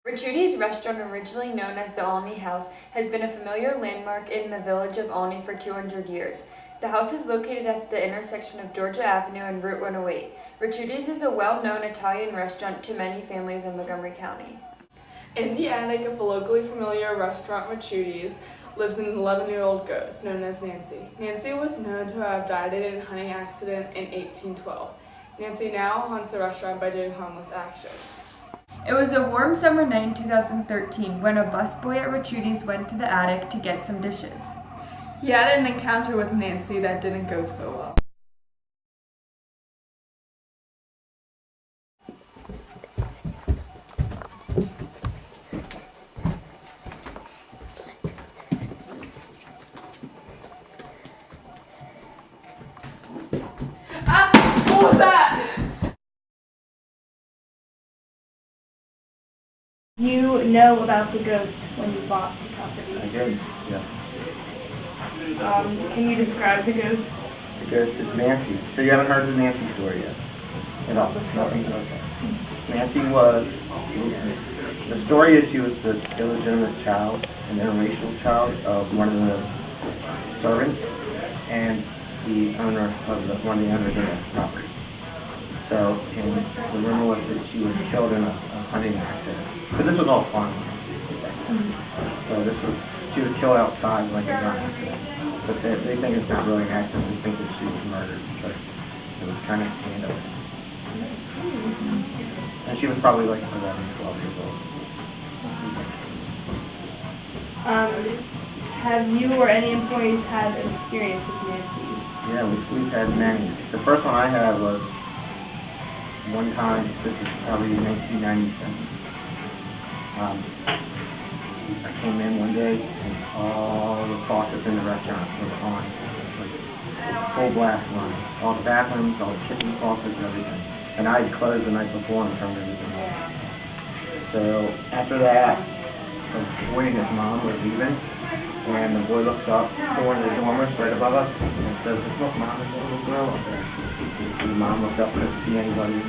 Ricciuti's restaurant, originally known as the Olney House, has been a familiar landmark in the village of Olney for 200 years. The house is located at the intersection of Georgia Avenue and Route 108. Ricciuti's is a well-known Italian restaurant to many families in Montgomery County. In the attic of the locally familiar restaurant Ricciuti's lives an 11-year-old ghost known as Nancy. Nancy was known to have died in a hunting accident in 1812. Nancy now haunts the restaurant by doing harmless actions. It was a warm summer night in 2013 when a busboy at Ricciuti's went to the attic to get some dishes. He had an encounter with Nancy that didn't go so well. What was that? You know about the ghost when you bought the property. I did, yeah. Can you describe the ghost? The ghost is Nancy. So you haven't heard the Nancy story yet? At all? Nothing? Okay. Nancy was, the story is she was the illegitimate child, an interracial child of one of the servants and the owner of one of the owners of the property. So, and the rumor was that she was killed in a hunting accident. But this was all farmland. So she was killed outside like a gun accident. But they think it's not really an accident. They think that she was murdered because it was kind of stand up. And she was probably like 11, 12 years old. Have you or any employees had an experience with Nancy? Yeah, we've had many. The first one I had was one time, this is probably 1997. I came in one day and all the faucets in the restaurant were on, like full blast running. All the bathrooms, all the kitchen faucets, everything. And I had closed the night before and turned everything off. So after that, the boy and his mom were leaving, and the boy looks up to one of the dormers right above us and says, "Look, Mom, there's a little girl up there." And the mom looked up, couldn't see anybody.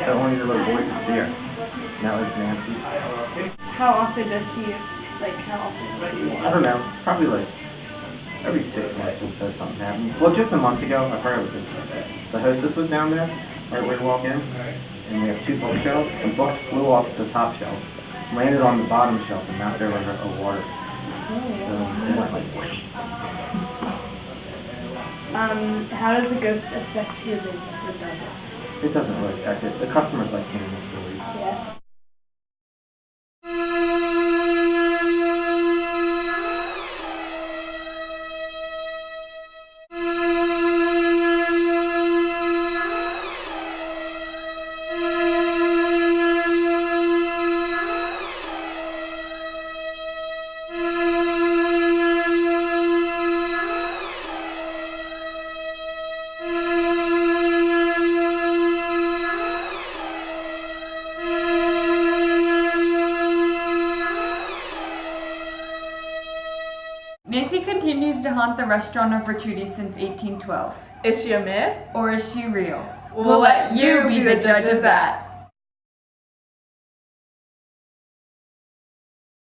So only the little boy could see her. And that was Nancy. How often does she, how often does she I don't know, probably like every 6 months or so something happened. Well, just a month ago, I heard it was the hostess was down there, right where we walk in, and we have 2 bookshelves, and books flew off the top shelf, landed on the bottom shelf, and knocked over her water. So it went like whoosh. How does the ghost affect your business or does it? It doesn't really affect it. The customers like hearing the stories. Yeah. Nancy continues to haunt the restaurant of Ricciuti since 1812. Is she a myth? Or is she real? We'll let you be the judge of that.